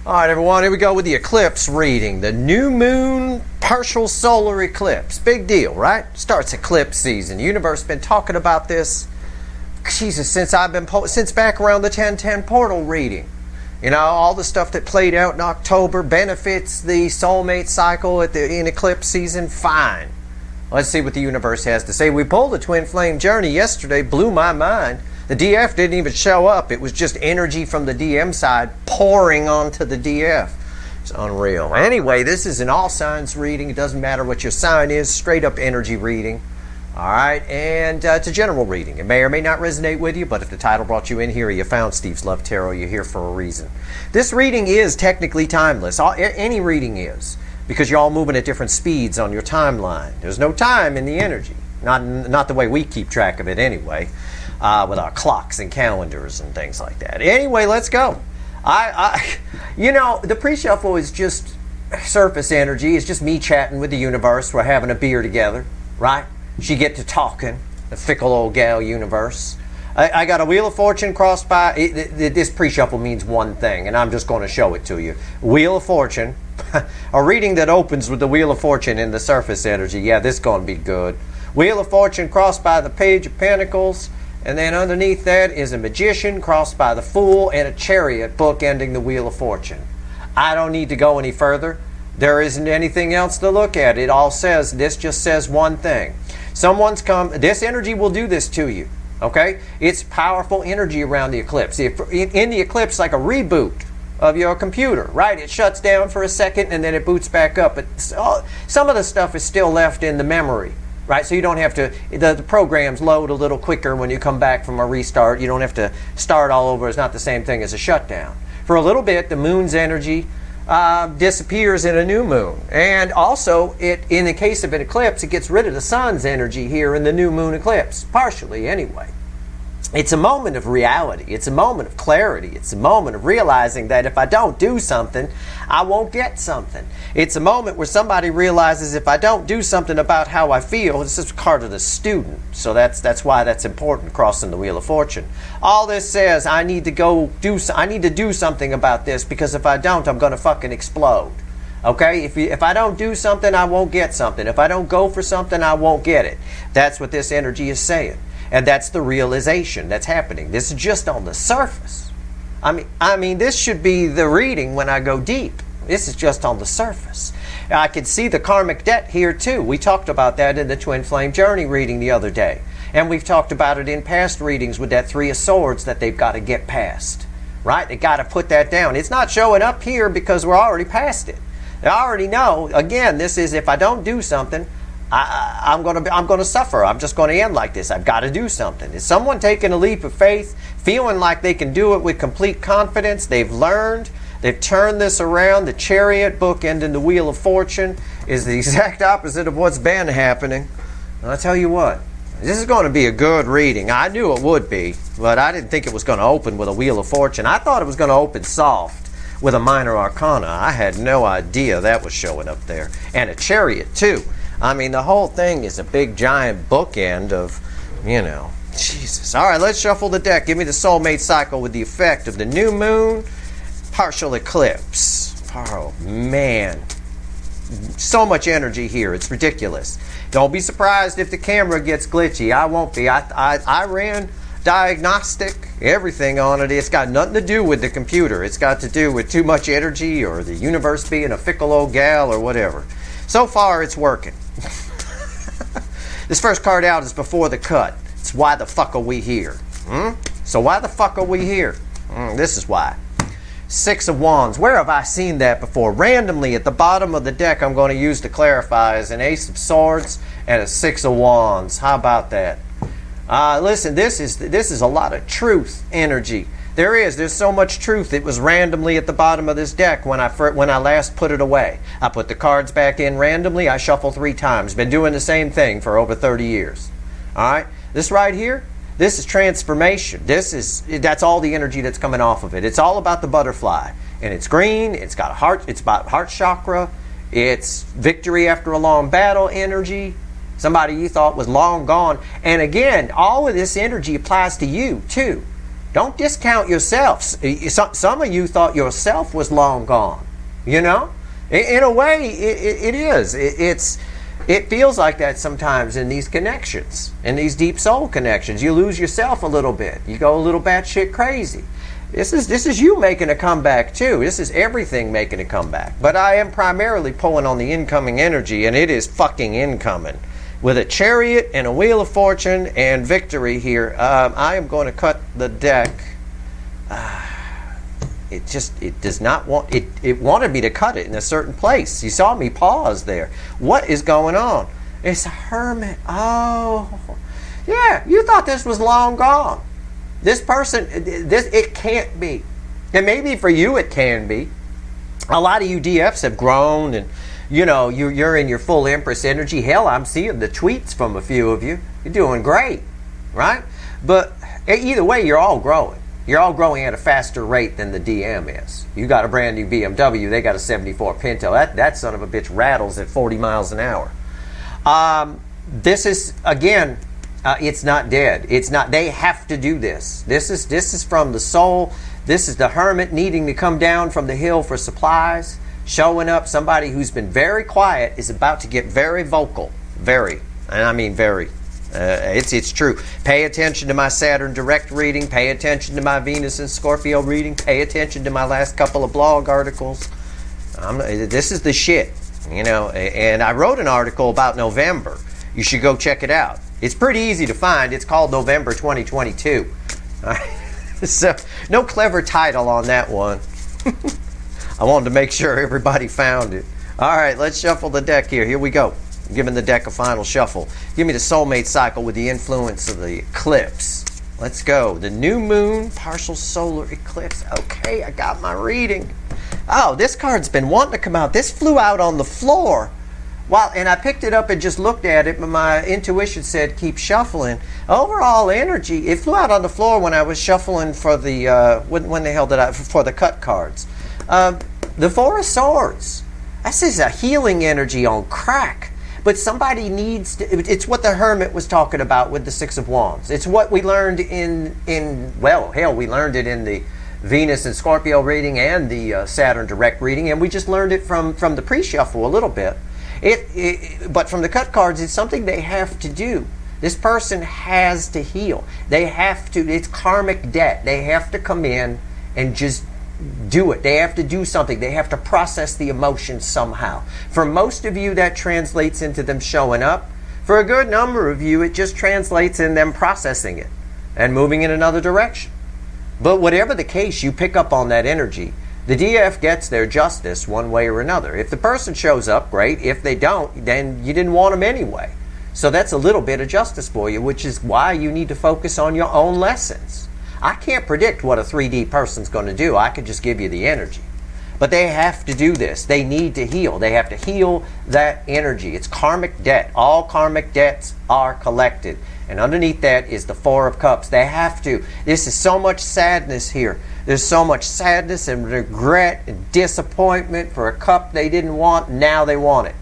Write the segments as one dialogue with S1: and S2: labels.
S1: All right, everyone, here we go with the eclipse reading. The new moon partial solar eclipse. Big deal, right? Starts eclipse season. Universe been talking about this, Jesus, since back around the 1010 portal reading. You know, all the stuff that played out in October benefits the soulmate cycle in eclipse season. Fine. Let's see what the universe has to say. We pulled the twin flame journey yesterday. Blew my mind. The DF didn't even show up. It was just energy from the DM side pouring onto the DF. It's unreal. Anyway, this is an all signs reading. It doesn't matter what your sign is. Straight up energy reading. All right, and it's a general reading. It may or may not resonate with you, but if the title brought you in here, you found Steve's Love Tarot, you're here for a reason. This reading is technically timeless. Any reading is, because you're all moving at different speeds on your timeline. There's no time in the energy. Not the way we keep track of it anyway, with our clocks and calendars and things like that. Anyway, let's go. You know, the pre-shuffle is just surface energy. It's just me chatting with the universe. We're having a beer together, right? She get to talking, the fickle old gal universe. I got a Wheel of Fortune crossed by. This pre-shuffle means one thing, and I'm just going to show it to you. Wheel of Fortune, a reading that opens with the Wheel of Fortune in the surface energy. Yeah, this is going to be good. Wheel of Fortune crossed by the Page of Pentacles, and then underneath that is a Magician crossed by the Fool and a Chariot bookending the Wheel of Fortune. I don't need to go any further. There isn't anything else to look at. It all says, this just says one thing. Someone's come, this energy will do this to you, okay? It's powerful energy around the eclipse. In the eclipse, like a reboot of your computer, right? It shuts down for a second and then it boots back up. But some of the stuff is still left in the memory, right? So you don't have to, the programs load a little quicker when you come back from a restart. You don't have to start all over. It's not the same thing as a shutdown. For a little bit, the moon's energy disappears in a new moon. And also, in the case of an eclipse, it gets rid of the sun's energy here in the new moon eclipse, partially anyway. It's a moment of reality. It's a moment of clarity. It's a moment of realizing that if I don't do something, I won't get something. It's a moment where somebody realizes if I don't do something about how I feel, this is part of the student. So that's why that's important, crossing the Wheel of Fortune. All this says, I need to do something about this, because if I don't, I'm going to fucking explode. Okay? If I don't do something, I won't get something. If I don't go for something, I won't get it. That's what this energy is saying. And that's the realization that's happening. This is just on the surface. I mean, this should be the reading when I go deep. This is just on the surface. I can see the karmic debt here too. We talked about that in the Twin Flame Journey reading the other day. And we've talked about it in past readings with that Three of Swords that they've got to get past. Right? They got to put that down. It's not showing up here because we're already past it. They already know, again, this is if I don't do something, I'm going to suffer. I'm just going to end like this. I've got to do something. Is someone taking a leap of faith, feeling like they can do it with complete confidence? They've learned. They've turned this around. The Chariot bookend in the Wheel of Fortune is the exact opposite of what's been happening. And I'll tell you what, this is going to be a good reading. I knew it would be, but I didn't think it was going to open with a Wheel of Fortune. I thought it was going to open soft with a Minor Arcana. I had no idea that was showing up there. And a Chariot, too. I mean, the whole thing is a big, giant bookend of, you know, Jesus. All right, let's shuffle the deck. Give me the soulmate cycle with the effect of the new moon, partial eclipse. Oh, man. So much energy here. It's ridiculous. Don't be surprised if the camera gets glitchy. I won't be. I ran diagnostic, everything on it. It's got nothing to do with the computer. It's got to do with too much energy or the universe being a fickle old gal or whatever. So far, it's working. This first card out is Before the Cut. It's Why the Fuck Are We Here? So why the fuck are we here? This is why. Six of Wands. Where have I seen that before? Randomly at the bottom of the deck, I'm going to use to clarify is an Ace of Swords and a Six of Wands. How about that? Listen, this is a lot of truth energy. There's so much truth. It was randomly at the bottom of this deck when I last put it away. I put the cards back in randomly. I shuffle 3 times. Been doing the same thing for over 30 years. All right? This right here, this is transformation. That's all the energy that's coming off of it. It's all about the butterfly. And it's green. It's got a heart. It's about heart chakra. It's victory after a long battle energy. Somebody you thought was long gone. And again, all of this energy applies to you too. Don't discount yourself. Some of you thought yourself was long gone. You know, in a way, it is. It feels like that sometimes in these connections, in these deep soul connections. You lose yourself a little bit. You go a little batshit crazy. This is you making a comeback too. This is everything making a comeback. But I am primarily pulling on the incoming energy, and it is fucking incoming. With a Chariot and a Wheel of Fortune and Victory here, I am going to cut the deck. It does not want, it wanted me to cut it in a certain place. You saw me pause there. What is going on? It's a Hermit. Oh, yeah, you thought this was long gone. This person, it can't be. And maybe for you it can be. A lot of you DFs have grown, and you know, you're in your full Empress energy. Hell, I'm seeing the tweets from a few of you. You're doing great, right? But either way, you're all growing. You're all growing at a faster rate than the DM is. You got a brand new BMW. They got a 74 Pinto. That son of a bitch rattles at 40 miles an hour. This is, again, it's not dead. It's not. They have to do this. This is from the soul. This is the Hermit needing to come down from the hill for supplies. Showing up. Somebody who's been very quiet is about to get very vocal. Very. And I mean very. It's true. Pay attention to my Saturn direct reading. Pay attention to my Venus and Scorpio reading. Pay attention to my last couple of blog articles. This is the shit, you know. And I wrote an article about November. You should go check it out. It's pretty easy to find. It's called November 2022. All right. So no clever title on that one. I wanted to make sure everybody found it. All right, let's shuffle the deck here. Here we go. Giving the deck a final shuffle. Give me the soulmate cycle with the influence of the eclipse. Let's go. The new moon, partial solar eclipse. Okay, I got my reading. Oh, this card's been wanting to come out. This flew out on the floor. Wow, and I picked it up and just looked at it, but my intuition said keep shuffling. Overall energy, it flew out on the floor when I was shuffling for the, when the hell did I, for the cut cards. The Four of Swords. This is a healing energy on crack. But somebody needs to, it's what the Hermit was talking about with the Six of Wands. It's what we learned well, hell, we learned it in the Venus and Scorpio reading and the Saturn direct reading, and we just learned it from the pre-shuffle a little bit. But from the cut cards, it's something they have to do. This person has to heal. They have to, it's karmic debt. They have to come in and just do it. They have to do something. They have to process the emotions somehow. For most of you, that translates into them showing up. For a good number of you, it just translates in them processing it and moving in another direction. But whatever the case, you pick up on that energy. The DF gets their justice one way or another. If the person shows up, great. If they don't, then you didn't want them anyway. So that's a little bit of justice for you, which is why you need to focus on your own lessons. I can't predict what a 3D person's going to do. I could just give you the energy. But they have to do this. They need to heal. They have to heal that energy. It's karmic debt. All karmic debts are collected. And underneath that is the Four of Cups. They have to. This is so much sadness here. There's so much sadness and regret and disappointment for a cup they didn't want. Now they want it.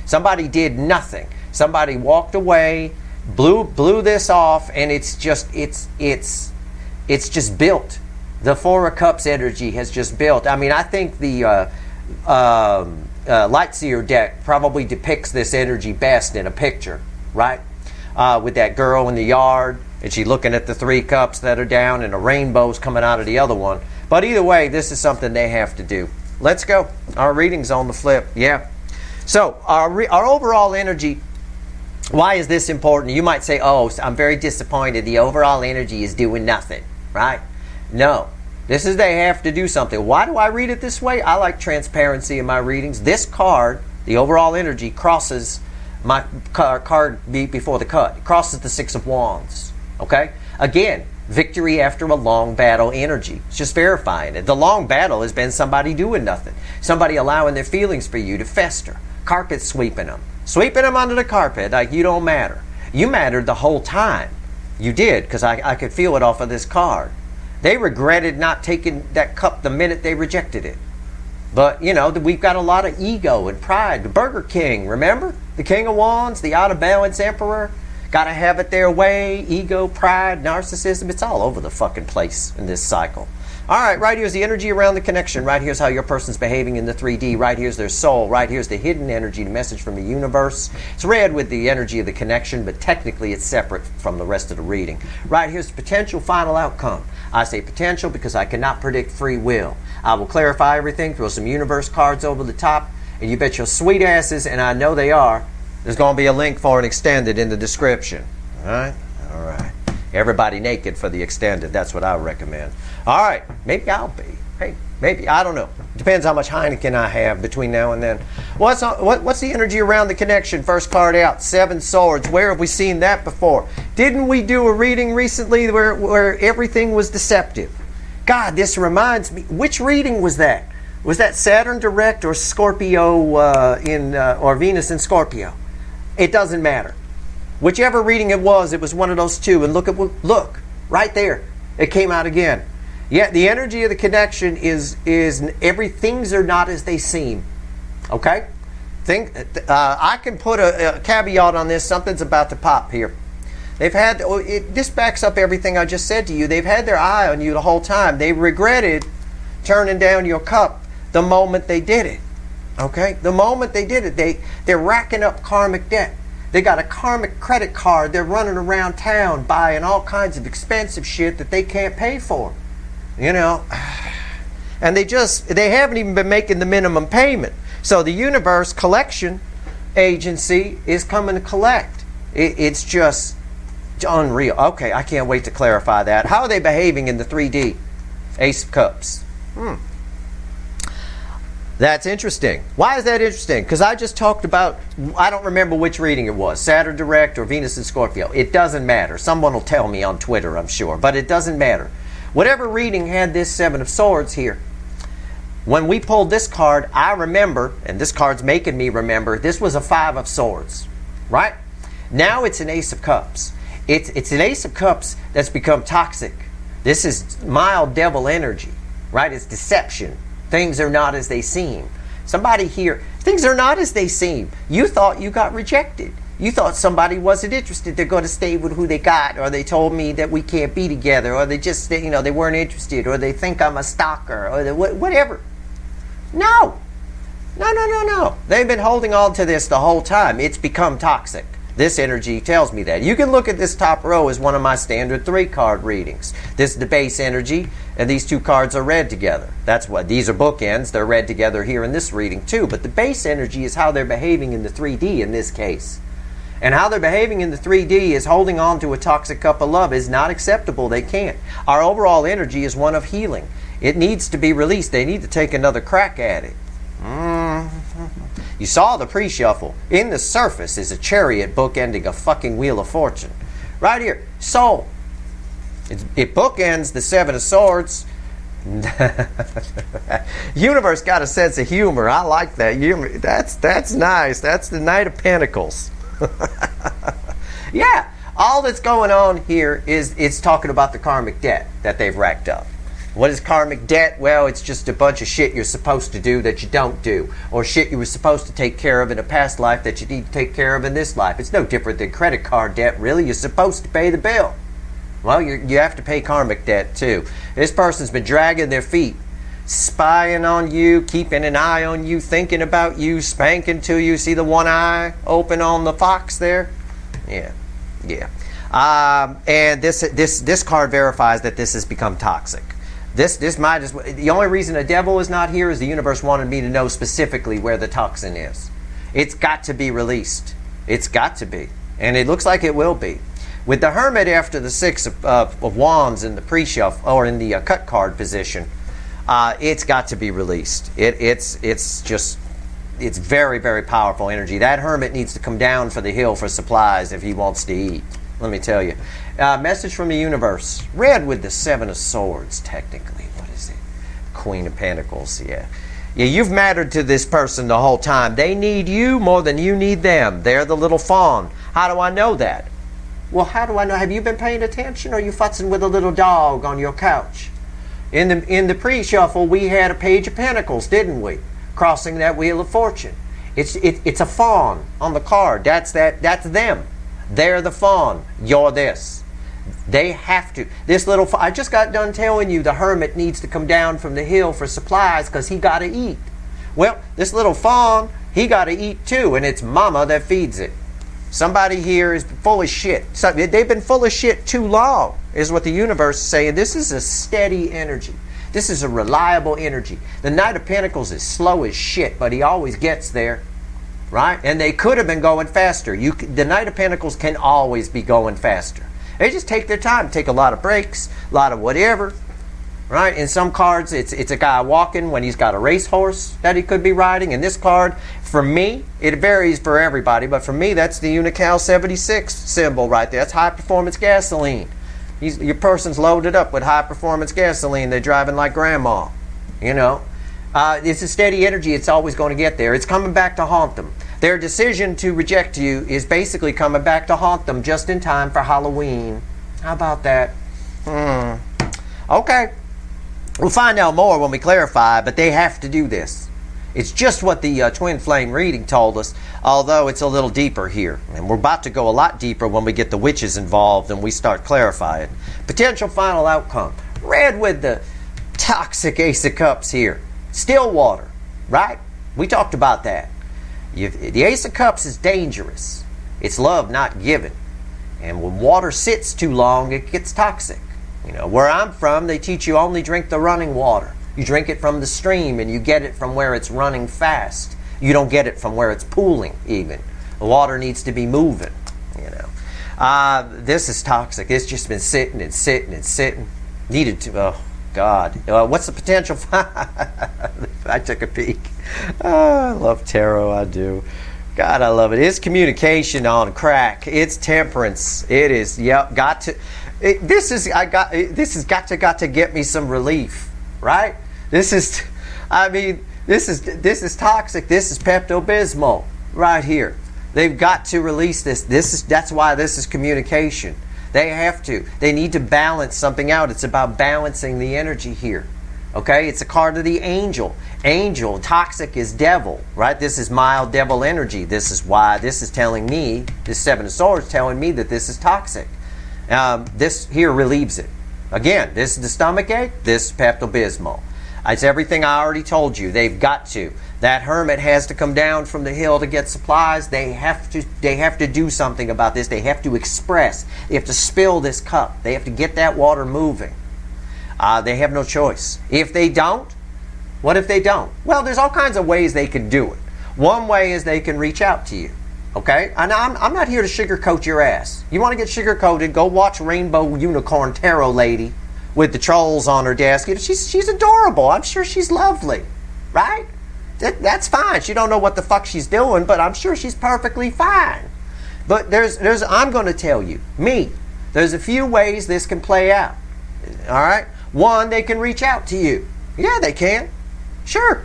S1: Somebody did nothing. Somebody walked away, blew this off, and it's just built. The Four of Cups energy has just built. I mean, I think the Lightseer deck probably depicts this energy best in a picture, right? With that girl in the yard, and she looking at the three cups that are down, and a rainbow's coming out of the other one. But either way, this is something they have to do. Let's go. Our reading's on the flip. Yeah. So our overall energy. Why is this important? You might say, oh, I'm very disappointed. The overall energy is doing nothing, right? No. This is they have to do something. Why do I read it this way? I like transparency in my readings. This card, the overall energy, crosses my card before the cut. It crosses the Six of Wands. Okay? Again, victory after a long battle energy. It's just verifying it. The long battle has been somebody doing nothing. Somebody allowing their feelings for you to fester. Carpet sweeping them. Sweeping them under the carpet like you don't matter. You mattered the whole time. You did, because I could feel it off of this card. They regretted not taking that cup the minute they rejected it. But, you know, we've got a lot of ego and pride. The Burger King, remember? The King of Wands, the out-of-balance emperor. Gotta have it their way. Ego, pride, narcissism. It's all over the fucking place in this cycle. All right, right here's the energy around the connection. Right here's how your person's behaving in the 3D. Right here's their soul. Right here's the hidden energy, the message from the universe. It's red with the energy of the connection, but technically it's separate from the rest of the reading. Right here's the potential final outcome. I say potential because I cannot predict free will. I will clarify everything, throw some universe cards over the top, and you bet your sweet asses, and I know they are, there's going to be a link for an extended in the description. All right? All right. Everybody naked for the extended. That's what I recommend. All right. Maybe I'll be. Hey, maybe. I don't know. Depends how much Heineken I have between now and then. What's the energy around the connection? First card out. 7 Swords. Where have we seen that before? Didn't we do a reading recently where everything was deceptive? God, this reminds me. Which reading was that? Was that Saturn direct or Scorpio or Venus in Scorpio? It doesn't matter. Whichever reading it was one of those two. And look, right there. It came out again. Yeah, the energy of the connection is things are not as they seem. Okay? I can put a caveat on this. Something's about to pop here. This backs up everything I just said to you. They've had their eye on you the whole time. They regretted turning down your cup the moment they did it. Okay? The moment they did it, they're racking up karmic debt. They got a karmic credit card. They're running around town buying all kinds of expensive shit that they can't pay for. You know, and they haven't even been making the minimum payment. So the universe collection agency is coming to collect. It's just unreal. Okay, I can't wait to clarify that. How are they behaving in the 3D? Ace of Cups. That's interesting. Why is that interesting? Because I just talked about, I don't remember which reading it was, Saturn direct or Venus in Scorpio. It doesn't matter. Someone will tell me on Twitter, I'm sure, but it doesn't matter. Whatever reading had this 7 of Swords here, when we pulled this card, I remember, and this card's making me remember, this was a 5 of Swords, right? Now it's an Ace of Cups. It's an Ace of Cups that's become toxic. This is mild devil energy, right? It's deception. Things are not as they seem. Somebody here, things are not as they seem. You thought you got rejected. You thought somebody wasn't interested. They're going to stay with who they got, or they told me that we can't be together, or they just, they weren't interested, or they think I'm a stalker, or whatever. No. No. They've been holding on to this the whole time. It's become toxic. This energy tells me that. You can look at this top row as one of my standard 3-card readings. This is the base energy, and these 2 cards are read together. That's what these are bookends. They're read together here in this reading too. But the base energy is how they're behaving in the 3D in this case. And how they're behaving in the 3D is holding on to a toxic cup of love is not acceptable. They can't. Our overall energy is one of healing. It needs to be released. They need to take another crack at it. You saw the pre-shuffle. In the surface is a chariot bookending a fucking Wheel of Fortune. Right here, soul. It bookends the 7 of Swords. Universe got a sense of humor. I like that. That's nice. That's the Knight of Pentacles. Yeah, all that's going on here is it's talking about the karmic debt that they've racked up. What is karmic debt? Well, it's just a bunch of shit you're supposed to do that you don't do, or shit you were supposed to take care of in a past life that you need to take care of in this life. It's no different than credit card debt, really. You're supposed to pay the bill. Well, you have to pay karmic debt too. This person's been dragging their feet, spying on you, keeping an eye on you, thinking about you, spanking to you. See the one eye open on the fox there? Yeah. And this card verifies that this has become toxic. This might just, the only reason a devil is not here is the universe wanted me to know specifically where the toxin is. It's got to be released. It's got to be. And it looks like it will be. With the Hermit after the 6 of Wands in the pre-shuffle, or in the cut card position, it's got to be released. It's very, very powerful energy. That Hermit needs to come down for the hill for supplies if he wants to eat. Let me tell you. Message from the universe. Red with the 7 of Swords, technically. What is it? Queen of Pentacles, yeah. Yeah, you've mattered to this person the whole time. They need you more than you need them. They're the little fawn. How do I know that? Well, how do I know? Have you been paying attention, or are you futzing with a little dog on your couch? In the pre-shuffle, we had a Page of Pentacles, didn't we? Crossing that Wheel of Fortune. It's a fawn on the card. That's them. They're the fawn. You're this. They have to. This little, I just got done telling you the hermit needs to come down from the hill for supplies because he got to eat. Well, this little fawn, he got to eat too, and it's mama that feeds it. Somebody here is full of shit. So they've been full of shit too long, is what the universe is saying. This is a steady energy. This is a reliable energy. The Knight of Pentacles is slow as shit, but he always gets there. Right? And they could have been going faster. The Knight of Pentacles can always be going faster. They just take their time, take a lot of breaks, a lot of whatever. Right? In some cards, it's a guy walking when he's got a racehorse that he could be riding. In this card, for me, it varies for everybody, but for me, that's the Unical 76 symbol right there. That's high-performance gasoline. Your person's loaded up with high-performance gasoline. They're driving like grandma. You know? It's a steady energy. It's always going to get there. It's coming back to haunt them. Their decision to reject you is basically coming back to haunt them just in time for Halloween. How about that? Okay. We'll find out more when we clarify, but they have to do this. It's just what the twin flame reading told us, although it's a little deeper here. And we're about to go a lot deeper when we get the witches involved and we start clarifying. Potential final outcome. Red with the toxic Ace of Cups here. Still water, right? We talked about that. The Ace of Cups is dangerous. It's love not given. And when water sits too long, it gets toxic. You know, where I'm from, they teach you only drink the running water. You drink it from the stream and you get it from where it's running fast. You don't get it from where it's pooling even. The water needs to be moving, you know. This is toxic. It's just been sitting and sitting and sitting. Needed to, oh God. What's the potential? I took a peek. I love tarot, I do. God, I love it. It's communication on crack. It's temperance. It is, yep, got to. This has got to get me some relief, right? This is toxic. This is Pepto-Bismol right here. They've got to release this. That's why this is communication. They have to. They need to balance something out. It's about balancing the energy here. Okay? It's a card of the angel. Angel, toxic is devil, right? This is mild devil energy. This is why this is telling me, this Seven of Swords telling me that this is toxic. This here relieves it. Again, this is the stomach ache, this is Pepto-Bismol. It's everything I already told you. They've got to. That hermit has to come down from the hill to get supplies. They have to do something about this. They have to express. They have to spill this cup. They have to get that water moving. They have no choice. If they don't, what if they don't? Well, there's all kinds of ways they can do it. One way is they can reach out to you. Okay? And I'm not here to sugarcoat your ass. You want to get sugarcoated, go watch Rainbow Unicorn Tarot Lady with the trolls on her desk. She's adorable. I'm sure she's lovely. Right? That's fine. She don't know what the fuck she's doing, but I'm sure she's perfectly fine. But I'm going to tell you, there's a few ways this can play out. All right? One, they can reach out to you. Yeah, they can. Sure.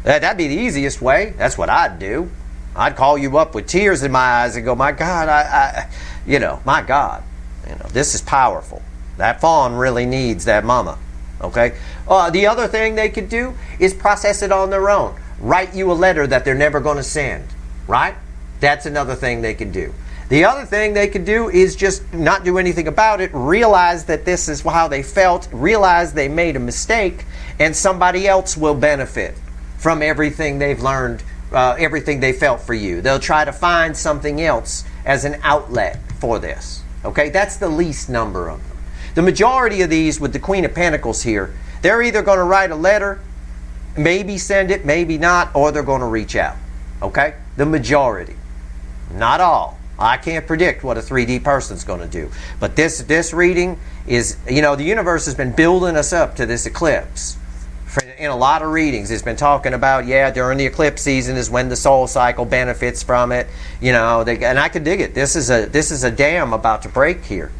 S1: That'd be the easiest way. That's what I'd do. I'd call you up with tears in my eyes and go, my God, my God. This is powerful. That fawn really needs that mama. Okay? The other thing they could do is process it on their own. Write you a letter that they're never going to send. Right? That's another thing they could do. The other thing they could do is just not do anything about it, realize that this is how they felt, realize they made a mistake, and somebody else will benefit from everything they've learned, everything they felt for you. They'll try to find something else as an outlet for this. Okay? That's the least number of them. The majority of these with the Queen of Pentacles here, they're either going to write a letter, maybe send it, maybe not, or they're going to reach out. Okay? The majority. Not all. I can't predict what a 3D person's going to do. But this reading is, the universe has been building us up to this eclipse. In a lot of readings, it's been talking about, during the eclipse season is when the soul cycle benefits from it. And I can dig it. This is a dam about to break here.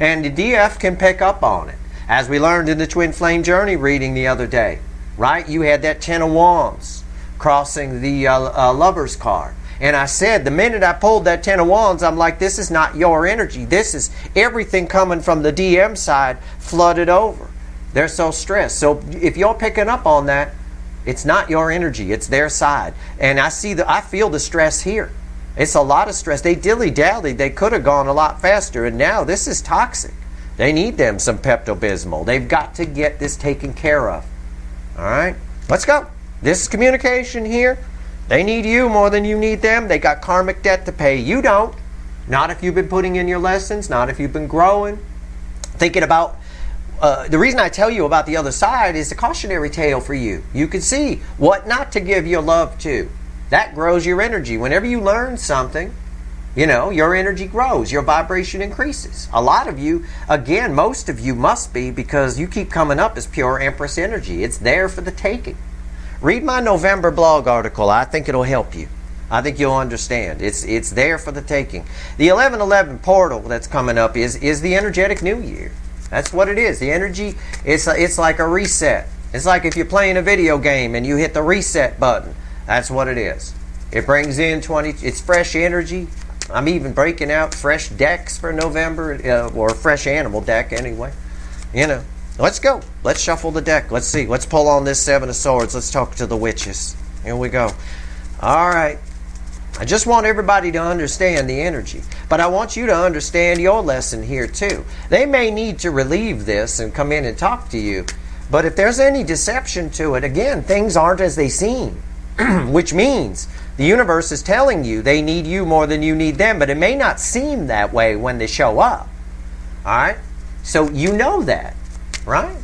S1: And the DF can pick up on it. As we learned in the Twin Flame Journey reading the other day, right? You had that Ten of Wands crossing the Lover's card. And I said, the minute I pulled that Ten of Wands, I'm like, this is not your energy. This is everything coming from the DM side flooded over. They're so stressed. So if you're picking up on that, it's not your energy. It's their side. And I feel the stress here. It's a lot of stress. They dilly-dallied. They could have gone a lot faster, and now this is toxic. They need them some Pepto-Bismol. They've got to get this taken care of. All right? Let's go. This is communication here. They need you more than you need them. They got karmic debt to pay. You don't. Not if you've been putting in your lessons. Not if you've been growing. Thinking about... the reason I tell you about the other side is a cautionary tale for you. You can see what not to give your love to. That grows your energy. Whenever you learn something, you know, your energy grows. Your vibration increases. A lot of you, again, most of you must be, because you keep coming up as pure Empress energy. It's there for the taking. Read my November blog article. I think it'll help you. I think you'll understand. It's there for the taking. The 1111 portal that's coming up is the energetic new year. That's what it is. The energy, it's like a reset. It's like if you're playing a video game and you hit the reset button. That's what it is. It brings in it's fresh energy. I'm even breaking out fresh decks for November, or a fresh animal deck anyway. You know, let's go. Let's shuffle the deck. Let's see. Let's pull on this Seven of Swords. Let's talk to the witches. Here we go. All right. I just want everybody to understand the energy, but I want you to understand your lesson here too. They may need to relieve this and come in and talk to you, but if there's any deception to it, again, things aren't as they seem. Which means the universe is telling you they need you more than you need them, but it may not seem that way when they show up. All right? So you know that, right?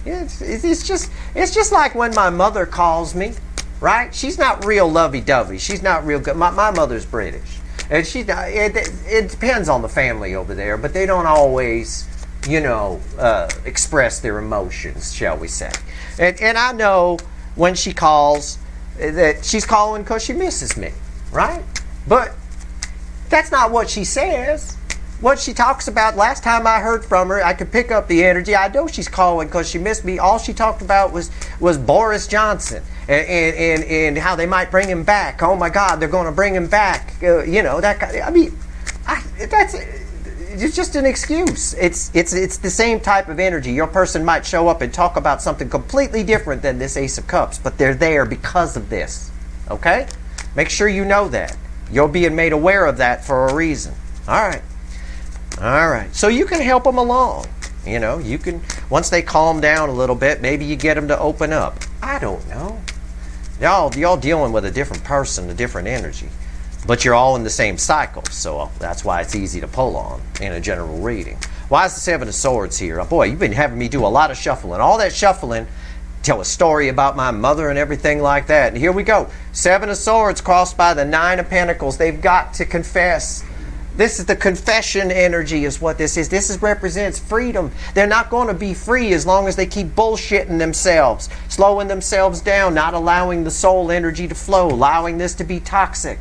S1: It's just like when my mother calls me, right? She's not real lovey-dovey. She's not real good. My mother's British. And it depends on the family over there, but they don't always, you know, express their emotions, shall we say. And I know when she calls that she's calling because she misses me, right? But that's not what she says. What she talks about, last time I heard from her, I could pick up the energy. I know she's calling because she missed me. All she talked about was Boris Johnson and how they might bring him back. Oh my God, they're going to bring him back. You know, that kind of, I mean, it's just an excuse. It's the same type of energy. Your person might show up and talk about something completely different than this Ace of Cups, but they're there because of this. Okay? Make sure you know that. You're being made aware of that for a reason. All right. All right. So you can help them along. You know, you can, once they calm down a little bit, maybe you get them to open up. I don't know. Y'all dealing with a different person, a different energy. But you're all in the same cycle, so that's why it's easy to pull on in a general reading. Why is the Seven of Swords here? Oh boy, you've been having me do a lot of shuffling. All that shuffling, tell a story about my mother and everything like that. And here we go. Seven of Swords crossed by the Nine of Pentacles. They've got to confess. This is the confession energy is what this is. This represents freedom. They're not going to be free as long as they keep bullshitting themselves, slowing themselves down, not allowing the soul energy to flow, allowing this to be toxic.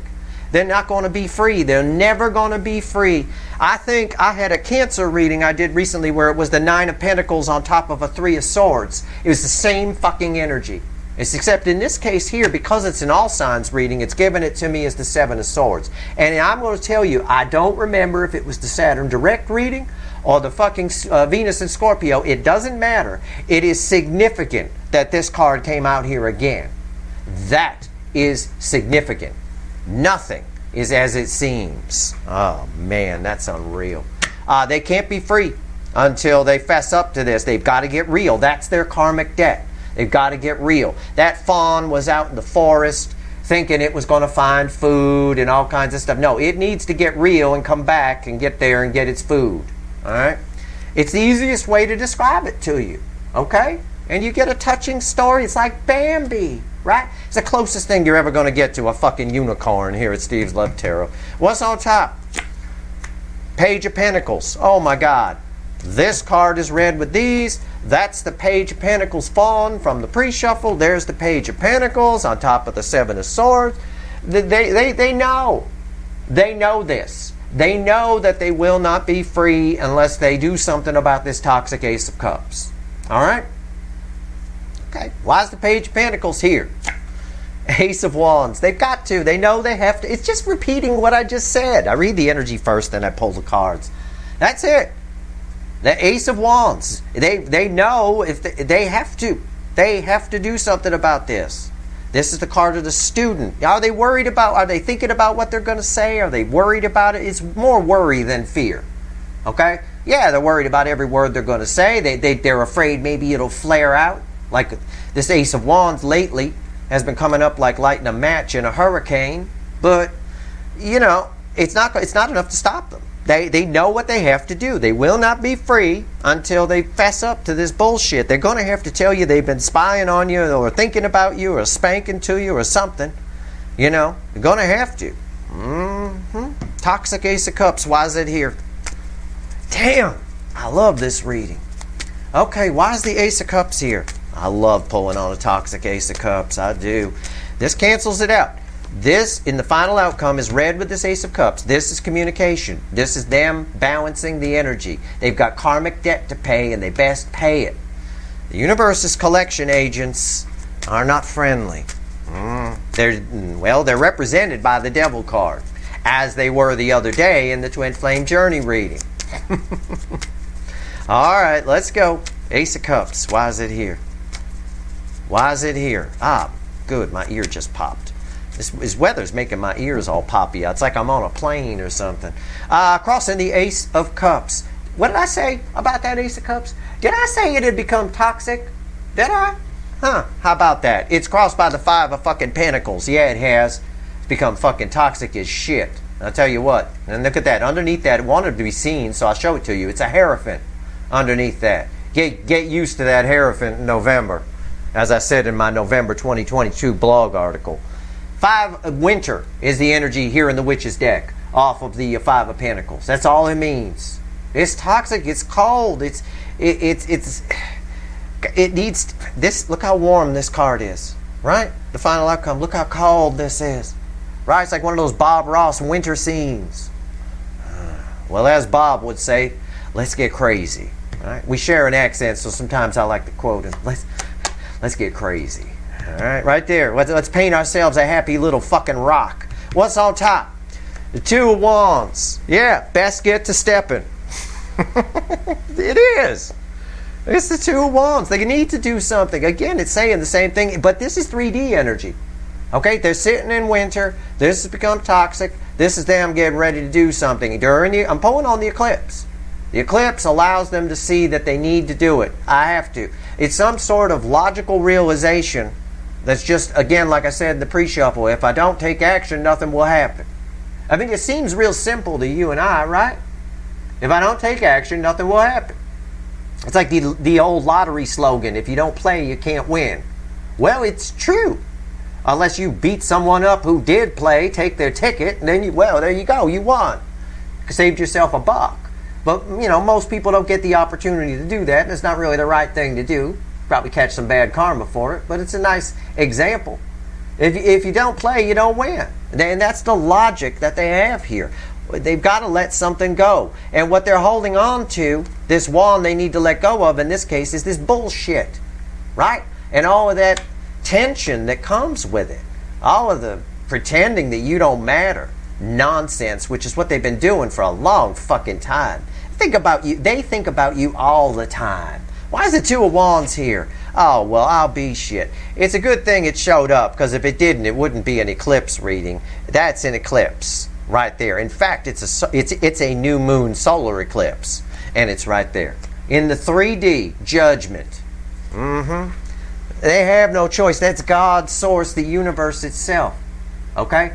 S1: They're not going to be free. They're never going to be free. I think I had a Cancer reading I did recently where it was the Nine of Pentacles on top of a Three of Swords. It was the same fucking energy. It's except in this case here, because it's an all signs reading, it's given it to me as the Seven of Swords. And I'm going to tell you, I don't remember if it was the Saturn direct reading or the fucking Venus and Scorpio. It doesn't matter. It is significant that this card came out here again. That is significant. Nothing is as it seems. Oh man, that's unreal. They can't be free until they fess up to this. They've got to get real. That's their karmic debt. They've got to get real. That fawn was out in the forest thinking it was going to find food and all kinds of stuff. No, it needs to get real and come back and get there and get its food. All right? It's the easiest way to describe it to you. Okay? And you get a touching story. It's like Bambi. Right? It's the closest thing you're ever going to get to a fucking unicorn here at Steve's Love Tarot. What's on top? Page of Pentacles. Oh my God. This card is read with these. That's the Page of Pentacles fawn from the pre-shuffle. There's the Page of Pentacles on top of the Seven of Swords. They know. They know this. They know that they will not be free unless they do something about this toxic Ace of Cups. All right? Okay, why is the Page of Pentacles here? Ace of Wands. They've got to. They know they have to. It's just repeating what I just said. I read the energy first, then I pull the cards. That's it. The Ace of Wands. They know if they have to. They have to do something about this. This is the card of the student. Are they thinking about what they're going to say? Are they worried about it? It's more worry than fear. Okay? Yeah, they're worried about every word they're going to say. They're afraid maybe it'll flare out. Like this Ace of Wands lately has been coming up like lighting a match in a hurricane. But, you know, it's not enough to stop them. They know what they have to do. They will not be free until they fess up to this bullshit. They're going to have to tell you they've been spying on you or thinking about you or spanking to you or something. You know, they're going to have to. Toxic Ace of Cups. Why is it here? Damn, I love this reading. Okay, why is the Ace of Cups here? I love pulling on a toxic Ace of Cups. I do. This cancels it out. This, in the final outcome, is red with this Ace of Cups. This is communication. This is them balancing the energy. They've got karmic debt to pay, and they best pay it. The universe's collection agents are not friendly. They're represented by the Devil card, as they were the other day in the Twin Flame Journey reading. All right, let's go. Ace of Cups. Why is it here? Why is it here? Ah, good. My ear just popped. This weather's making my ears all poppy. It's like I'm on a plane or something. Crossing the Ace of Cups. What did I say about that Ace of Cups? Did I say it had become toxic? Did I? Huh. How about that? It's crossed by the Five of fucking Pentacles. Yeah, it has. It's become fucking toxic as shit. I'll tell you what. And look at that. Underneath that, it wanted to be seen, so I'll show it to you. It's a Hierophant underneath that. Get used to that Hierophant in November, as I said in my November 2022 blog article. Winter is the energy here in the Witch's deck off of the Five of Pentacles. That's all it means. It's toxic. It's cold. It needs this. Look how warm this card is, right? The final outcome. Look how cold this is, right? It's like one of those Bob Ross winter scenes. Well, as Bob would say, let's get crazy. Right? We share an accent, so sometimes I like to quote him. Let's get crazy. All right, right there. Let's paint ourselves a happy little fucking rock. What's on top? The Two of Wands. Yeah, best get to stepping. It is. It's the Two of Wands. They need to do something. Again, it's saying the same thing, but this is 3D energy. Okay, they're sitting in winter. This has become toxic. This is them getting ready to do something. I'm pulling on the eclipse. The eclipse allows them to see that they need to do it. I have to. It's some sort of logical realization that's just, again, like I said in the pre-shuffle, if I don't take action, nothing will happen. I mean, it seems real simple to you and I, right? If I don't take action, nothing will happen. It's like the old lottery slogan, if you don't play, you can't win. Well, it's true. Unless you beat someone up who did play, take their ticket, and then there you go, you won. Saved yourself a buck. But, you know, most people don't get the opportunity to do that, and it's not really the right thing to do. Probably catch some bad karma for it, but it's a nice example. If you don't play, you don't win. And that's the logic that they have here. They've got to let something go. And what they're holding on to, this wand they need to let go of in this case, is this bullshit. Right? And all of that tension that comes with it. All of the pretending that you don't matter. Nonsense, which is what they've been doing for a long fucking time. Think about you. They think about you all the time. Why is the Two of Wands here? Oh, well, I'll be shit. It's a good thing it showed up, because if it didn't, it wouldn't be an eclipse reading. That's an eclipse right there. In fact, it's a new moon solar eclipse, and it's right there. In the 3D, judgment. They have no choice. That's God's source, the universe itself. Okay?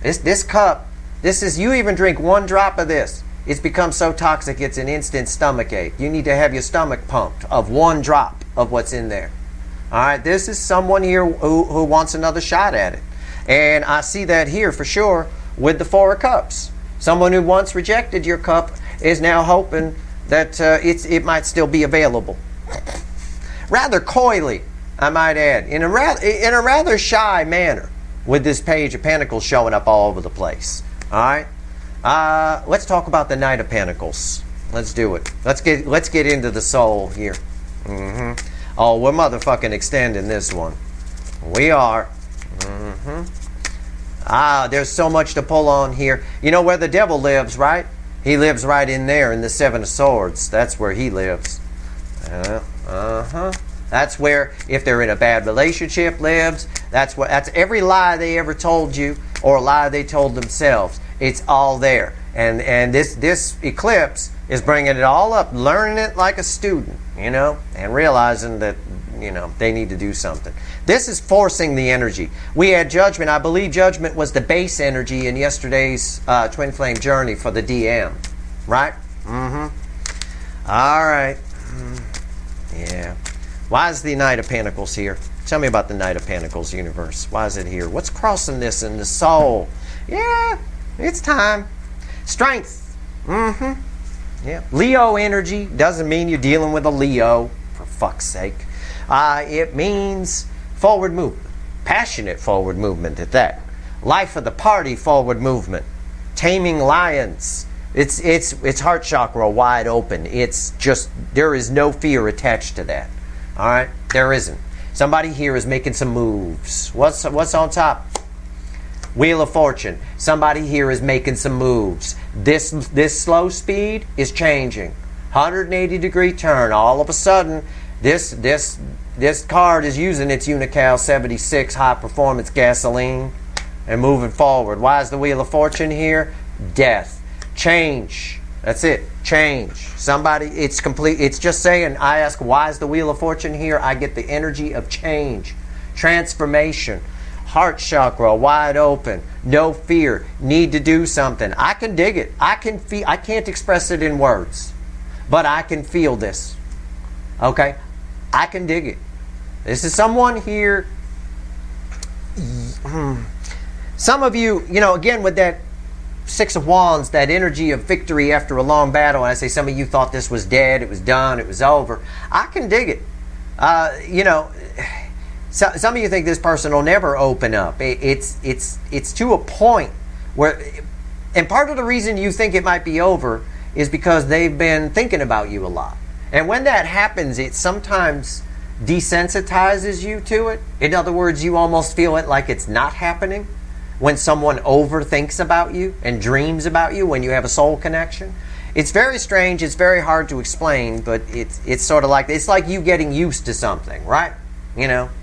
S1: This cup, you even drink one drop of this. It's become so toxic, it's an instant stomach ache. You need to have your stomach pumped of one drop of what's in there. All right, this is someone here who wants another shot at it. And I see that here for sure with the Four of Cups. Someone who once rejected your cup is now hoping that it might still be available. Rather coyly, I might add, in a rather shy manner, with this Page of Pentacles showing up all over the place. All right? Let's talk about the Knight of Pentacles. Let's do it. Let's get into the soul here. Oh, we're motherfucking extending this one. We are. There's so much to pull on here. You know where the devil lives, right? He lives right in there in the Seven of Swords. That's where he lives. That's where, if they're in a bad relationship, lives. That's every lie they ever told you, or a lie they told themselves. It's all there. And this eclipse is bringing it all up, learning it like a student, and realizing that, they need to do something. This is forcing the energy. We had judgment. I believe judgment was the base energy in yesterday's twin flame journey for the DM. Right? Mm-hmm. All right. Yeah. Why is the Knight of Pentacles here? Tell me about the Knight of Pentacles, universe. Why is it here? What's crossing this in the soul? Yeah, it's time. Strength. Mm-hmm. Yeah. Leo energy doesn't mean you're dealing with a Leo, for fuck's sake. It means forward movement. Passionate forward movement at that. Life of the party forward movement. Taming lions. It's heart chakra wide open. It's just, there is no fear attached to that. All right? There isn't. Somebody here is making some moves. What's on top? Wheel of Fortune. Somebody here is making some moves. This slow speed is changing. 180-degree turn. All of a sudden, this card is using its Unical 76 high performance gasoline and moving forward. Why is the Wheel of Fortune here? Death. Change. That's it. Change. Somebody, it's complete. It's just saying, I ask, why is the Wheel of Fortune here? I get the energy of change. Transformation. Heart chakra wide open. No fear. Need to do something. I can dig it. I can't express it in words. But I can feel this. Okay? I can dig it. This is someone here. Some of you, again, with that Six of Wands, that energy of victory after a long battle. And I say some of you thought this was dead, it was done, it was over. I can dig it. Some of you think this person will never open up. It's to a point where, and part of the reason you think it might be over is because they've been thinking about you a lot. And when that happens, it sometimes desensitizes you to it. In other words, you almost feel it like it's not happening. When someone overthinks about you and dreams about you, when you have a soul connection. It's very strange, it's very hard to explain, but it's sort of like, it's like you getting used to something, right?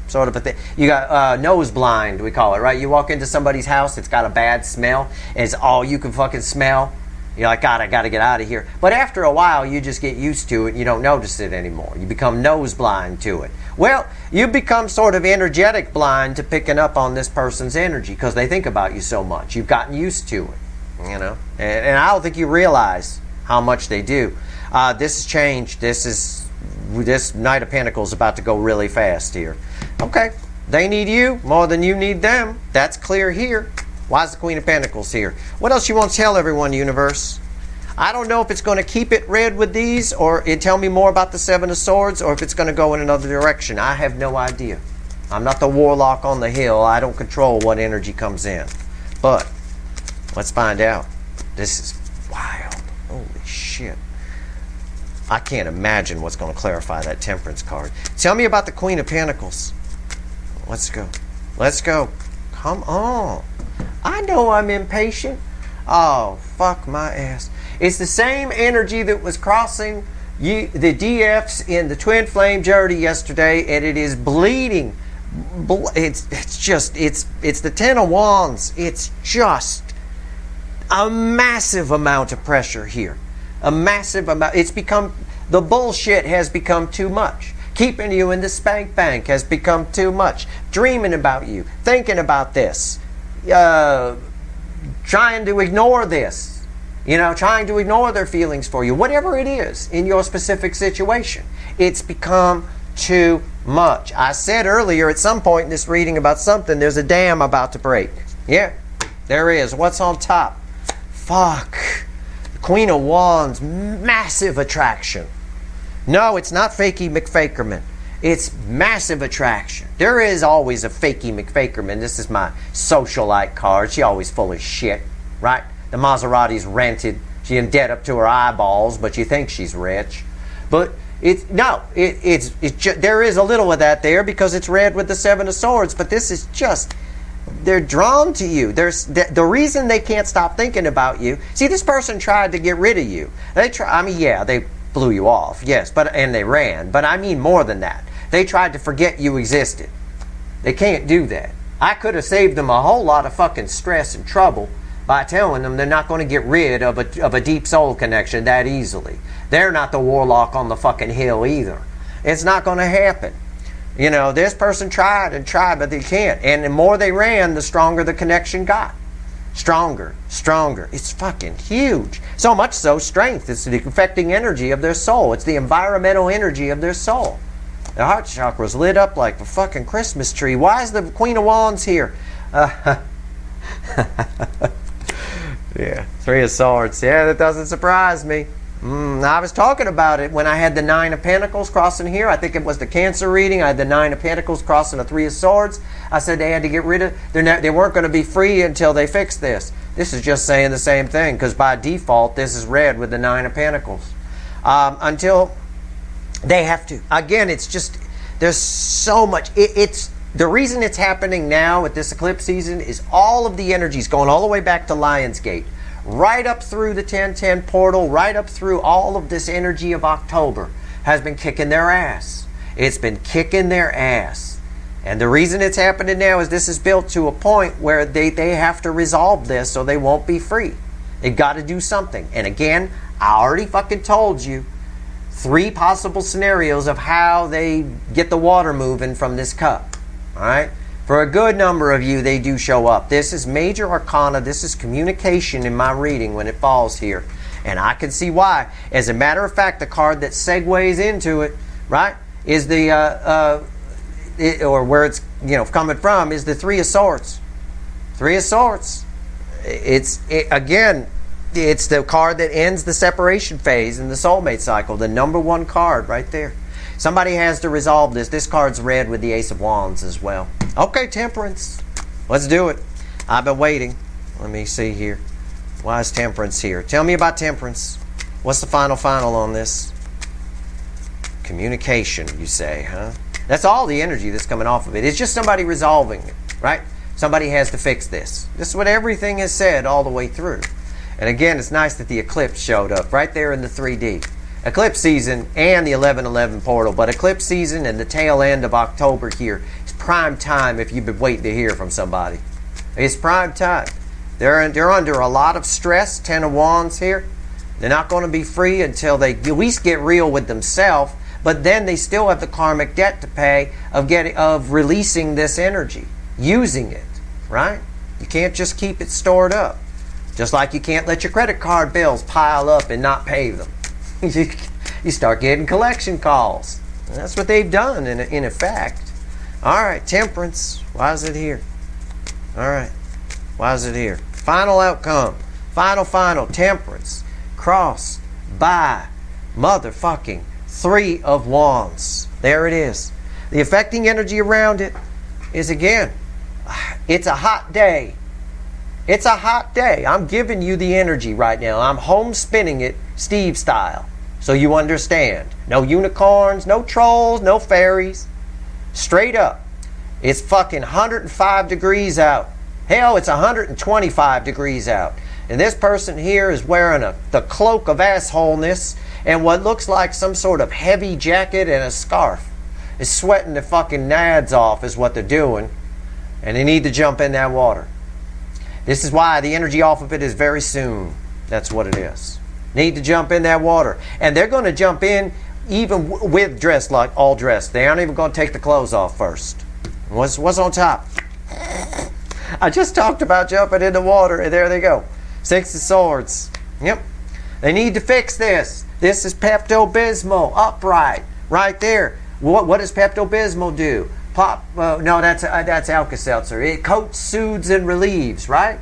S1: Sort of a thing. You got nose blind, we call it, right? You walk into somebody's house, it's got a bad smell, and it's all you can fucking smell. You're like, God, I got to get out of here. But after a while, you just get used to it and you don't notice it anymore. You become nose blind to it. Well, you become sort of energetic blind to picking up on this person's energy because they think about you so much. You've gotten used to it, And I don't think you realize how much they do. This has changed. This Knight of Pentacles is about to go really fast here. Okay, they need you more than you need them. That's clear here. Why is the Queen of Pentacles here? What else you want to tell everyone, universe? I don't know if it's going to keep it red with these or it tell me more about the Seven of Swords or if it's going to go in another direction. I have no idea. I'm not the warlock on the hill. I don't control what energy comes in. But let's find out. This is wild. Holy shit. I can't imagine what's going to clarify that Temperance card. Tell me about the Queen of Pentacles. Let's go. Let's go. Come on. I know I'm impatient. Oh, fuck my ass. It's the same energy that was crossing the DFs in the Twin Flame journey yesterday, and it is bleeding. It's the Ten of Wands. It's just a massive amount of pressure here. A massive amount. It's become, the bullshit has become too much. Keeping you in the spank bank has become too much. Dreaming about you, thinking about this, trying to ignore this, trying to ignore their feelings for you, whatever it is in your specific situation. It's become too much. I said earlier at some point in this reading about something, there's a dam about to break. Yeah, there is. What's on top? Fuck. The Queen of Wands, massive attraction. No, it's not fakey McFakerman. It's massive attraction. There is always a fakey McFakerman. This is my socialite card. She always full of shit, right? The Maserati's rented. She in debt up to her eyeballs, but you think she's rich. But it's just, there is a little of that there because it's red with the Seven of Swords. But this is just, they're drawn to you. There's the reason they can't stop thinking about you. See, this person tried to get rid of you. They blew you off, yes, and they ran. But I mean more than that. They tried to forget you existed. They can't do that. I could have saved them a whole lot of fucking stress and trouble by telling them they're not going to get rid of a deep soul connection that easily. They're not the warlock on the fucking hill either. It's not going to happen. You know, this person tried and tried, but they can't. And the more they ran, the stronger the connection got. Stronger, stronger. It's fucking huge. So much so, strength is the affecting energy of their soul. It's the environmental energy of their soul. The heart chakra is lit up like a fucking Christmas tree. Why is the Queen of Wands here? Yeah, Three of Swords. Yeah, that doesn't surprise me. I was talking about it when I had the Nine of Pentacles crossing here. I think it was the Cancer reading. I had the Nine of Pentacles crossing the Three of Swords. I said they had to get rid of... They weren't going to be free until they fixed this. This is just saying the same thing, because by default, this is red with the Nine of Pentacles. Until they have to. Again, it's just... There's so much... It's the reason it's happening now with this eclipse season is all of the energies going all the way back to Lionsgate. Right up through the 1010 portal, right up through all of this energy of October has been kicking their ass. It's been kicking their ass. And the reason it's happening now is this is built to a point where they have to resolve this so they won't be free. They've got to do something. And again, I already fucking told you 3 possible scenarios of how they get the water moving from this cup. All right? For a good number of you, they do show up. This is major arcana. This is communication in my reading when it falls here. And I can see why. As a matter of fact, the card that segues into it, right, is the, or where it's, coming from, is the Three of Swords. Three of Swords. Again, it's the card that ends the separation phase in the soulmate cycle. The number 1 card right there. Somebody has to resolve this. This card's red with the Ace of Wands as well. Okay, Temperance. Let's do it. I've been waiting. Let me see here. Why is Temperance here? Tell me about Temperance. What's the final on this? Communication, you say, huh? That's all the energy that's coming off of it. It's just somebody resolving it, right? Somebody has to fix this. This is what everything has said all the way through. And again, it's nice that the eclipse showed up right there in the 3D. Eclipse season and the 11/11 portal, but eclipse season and the tail end of October here is prime time if you've been waiting to hear from somebody. It's prime time. They're under a lot of stress. 10 of Wands here. They're not going to be free until they at least get real with themselves, but then they still have the karmic debt to pay of releasing this energy, using it, right? You can't just keep it stored up. Just like you can't let your credit card bills pile up and not pay them. You start getting collection calls. And that's what they've done in effect. All right, Temperance. Why is it here? All right. Why is it here? Final outcome. Final. Temperance. Crossed by motherfucking Three of Wands. There it is. The affecting energy around it is, again, it's a hot day. It's a hot day. I'm giving you the energy right now. I'm home spinning it Steve style. So you understand. No unicorns, no trolls, no fairies. Straight up. It's fucking 105 degrees out. Hell, it's 125 degrees out. And this person here is wearing the cloak of assholeness and what looks like some sort of heavy jacket and a scarf. Is sweating the fucking nads off is what they're doing. And they need to jump in that water. This is why the energy off of it is very soon. That's what it is. Need to jump in that water. And they're going to jump in even with dressed, like all dressed. They aren't even going to take the clothes off first. What's on top? I just talked about jumping in the water, and there they go. 6 of Swords. Yep. They need to fix this. This is Pepto-Bismol, upright, right there. What does Pepto-Bismol do? No, that's Alka-Seltzer. It coats, soothes, and relieves, right?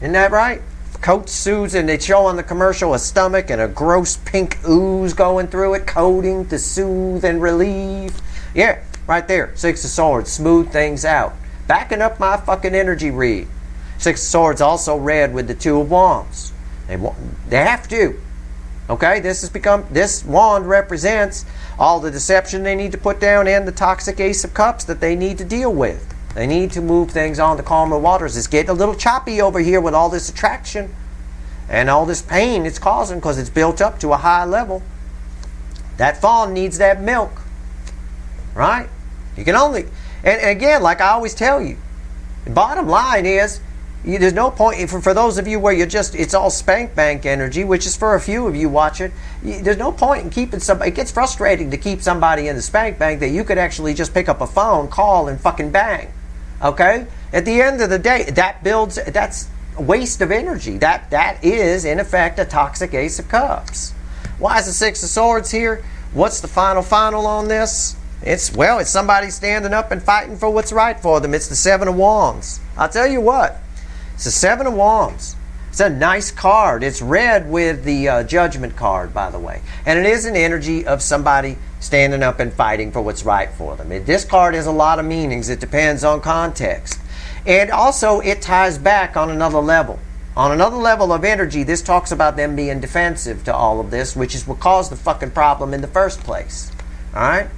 S1: Isn't that right? Coats, soothes, and they show on the commercial a stomach and a gross pink ooze going through it, coating to soothe and relieve. Yeah, right there. 6 of Swords, smooth things out. Backing up my fucking energy read. 6 of Swords also red with the 2 of Wands. They have to. Okay, this wand represents all the deception they need to put down and the toxic Ace of Cups that they need to deal with. They need to move things on to calmer waters. It's getting a little choppy over here with all this attraction and all this pain it's causing because it's built up to a high level. That fawn needs that milk, right? You can only, and again, like I always tell you, the bottom line is, there's no point, for those of you where you're just, it's all spank bank energy, which is for a few of you watch it, there's no point in keeping somebody, it gets frustrating to keep somebody in the spank bank that you could actually just pick up a phone, call, and fucking bang. Okay? At the end of the day, that's a waste of energy. That is, in effect, a toxic Ace of Cups. Why is the Six of Swords here? What's the final on this? It's somebody standing up and fighting for what's right for them. It's the Seven of Wands. I'll tell you what. It's the Seven of Wands. It's a nice card. It's red with the Judgment card, by the way. And it is an energy of somebody standing up and fighting for what's right for them. This card has a lot of meanings. It depends on context. And also, it ties back on another level. On another level of energy, this talks about them being defensive to all of this, which is what caused the fucking problem in the first place. All right?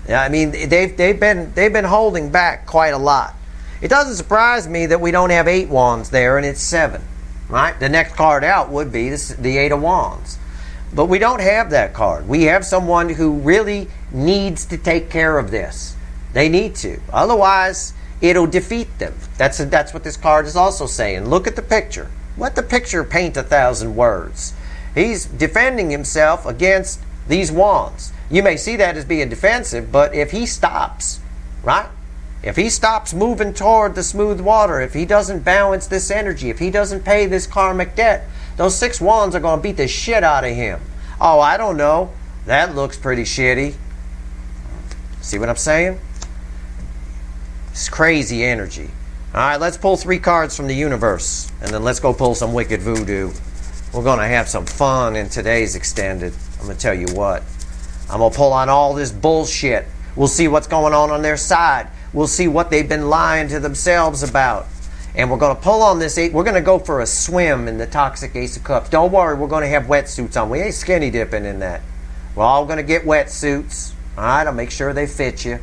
S1: Yeah, I mean, they've been holding back quite a lot. It doesn't surprise me that we don't have 8 wands there and it's 7. Right? The next card out would be the 8 of wands. But we don't have that card. We have someone who really needs to take care of this. They need to. Otherwise, it'll defeat them. That's what this card is also saying. Look at the picture. Let the picture paint 1,000 words. He's defending himself against these wands. You may see that as being defensive, but if he stops, right? If he stops moving toward the smooth water, if he doesn't balance this energy, if he doesn't pay this karmic debt, those 6 wands are going to beat the shit out of him. Oh, I don't know. That looks pretty shitty. See what I'm saying? It's crazy energy. All right, let's pull 3 cards from the universe, and then let's go pull some wicked voodoo. We're going to have some fun in today's extended. I'm going to tell you what. I'm going to pull on all this bullshit. We'll see what's going on their side. We'll see what they've been lying to themselves about. And we're going to pull on this 8. We're going to go for a swim in the toxic Ace of Cups. Don't worry, we're going to have wetsuits on. We ain't skinny dipping in that. We're all going to get wetsuits. All right, I'll make sure they fit you.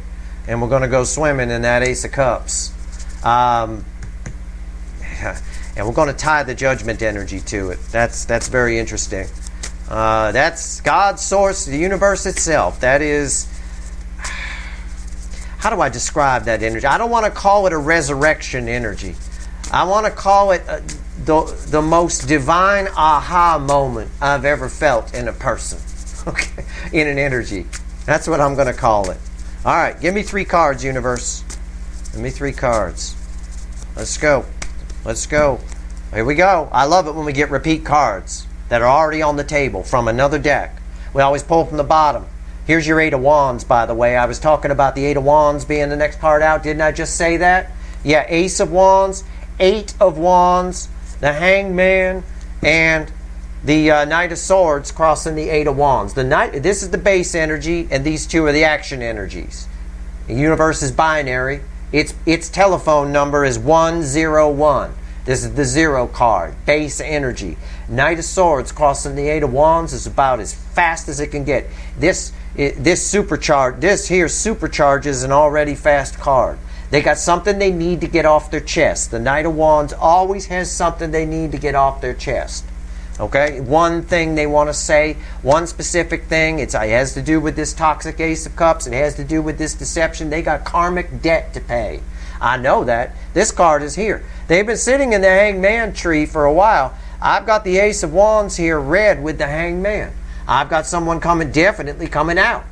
S1: And we're going to go swimming in that Ace of Cups. And we're going to tie the Judgment energy to it. That's very interesting. That's God's source, the universe itself. That is, how do I describe that energy? I don't want to call it a resurrection energy. I want to call it the most divine aha moment I've ever felt in a person. Okay, in an energy. That's what I'm going to call it. All right, give me 3 cards, universe. Give me 3 cards. Let's go. Let's go. Here we go. I love it when we get repeat cards that are already on the table from another deck. We always pull from the bottom. Here's your 8 of Wands, by the way. I was talking about the 8 of Wands being the next card out. Didn't I just say that? Yeah, Ace of Wands, 8 of Wands, the Hangman, and the Knight of Swords crossing the 8 of Wands. This is the base energy, and these 2 are the action energies. The universe is binary. Its telephone number is 101. This is the 0 card, base energy. Knight of Swords crossing the 8 of Wands is about as fast as it can get. This here supercharges an already fast card. They got something they need to get off their chest. The Knight of Wands always has something they need to get off their chest. Okay? One thing they want to say, one specific thing. It has to do with this toxic Ace of Cups. It has to do with this deception. They got karmic debt to pay. I know that. This card is here. They've been sitting in the Hangman tree for a while. I've got the Ace of Wands here red with the Hangman. I've got someone definitely coming out.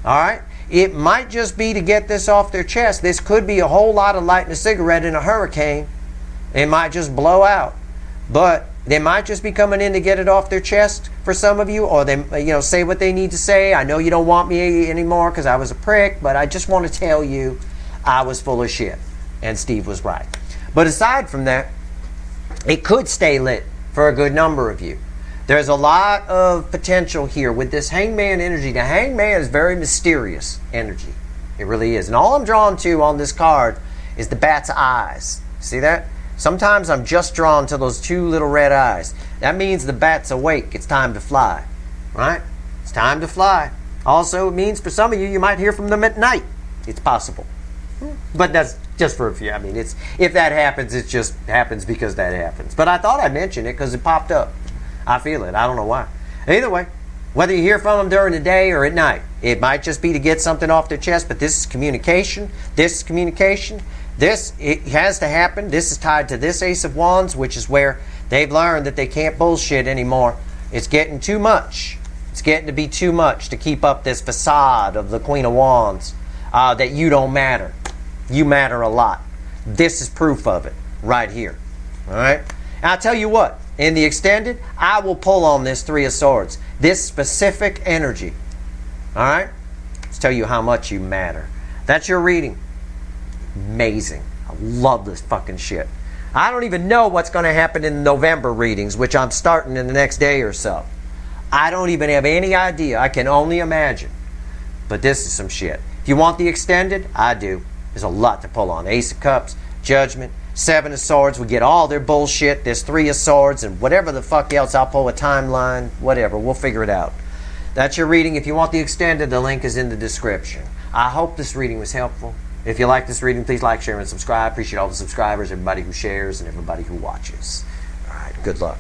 S1: All right? It might just be to get this off their chest. This could be a whole lot of lighting a cigarette in a hurricane. It might just blow out. But they might just be coming in to get it off their chest for some of you, or they say what they need to say. I know you don't want me anymore because I was a prick, but I just want to tell you I was full of shit. And Steve was right. But aside from that, it could stay lit for a good number of you. There's a lot of potential here with this Hangman energy. The Hangman is very mysterious energy. It really is. And all I'm drawn to on this card is the bat's eyes. See that? Sometimes I'm just drawn to those 2 little red eyes. That means the bat's awake. It's time to fly. Right? It's time to fly. Also, it means for some of you, you might hear from them at night. It's possible. But that's just for a few. I mean, if that happens, it just happens because that happens. But I thought I'd mention it because it popped up. I feel it. I don't know why. Either way, whether you hear from them during the day or at night, It might just be to get something off their chest, but this is communication. This is communication. This, it has to happen. This is tied to this Ace of Wands, which is where they've learned that they can't bullshit anymore. It's getting too much. It's getting to be too much to keep up this facade of the Queen of Wands, that you don't matter. You matter a lot. This is proof of it right here. All right? And I'll tell you what, in the extended, I will pull on this Three of Swords, this specific energy. All right? Let's tell you how much you matter. That's your reading. Amazing. I love this fucking shit. I don't even know what's going to happen in the November readings, which I'm starting in the next day or so. I don't even have any idea. I can only imagine. But this is some shit. If you want the extended, I do. There's a lot to pull on. Ace of Cups, Judgment, Seven of Swords. We get all their bullshit. There's Three of Swords and whatever the fuck else. I'll pull a timeline. Whatever. We'll figure it out. That's your reading. If you want the extended, the link is in the description. I hope this reading was helpful. If you like this reading, please like, share, and subscribe. Appreciate all the subscribers, everybody who shares, and everybody who watches. All right. Good luck.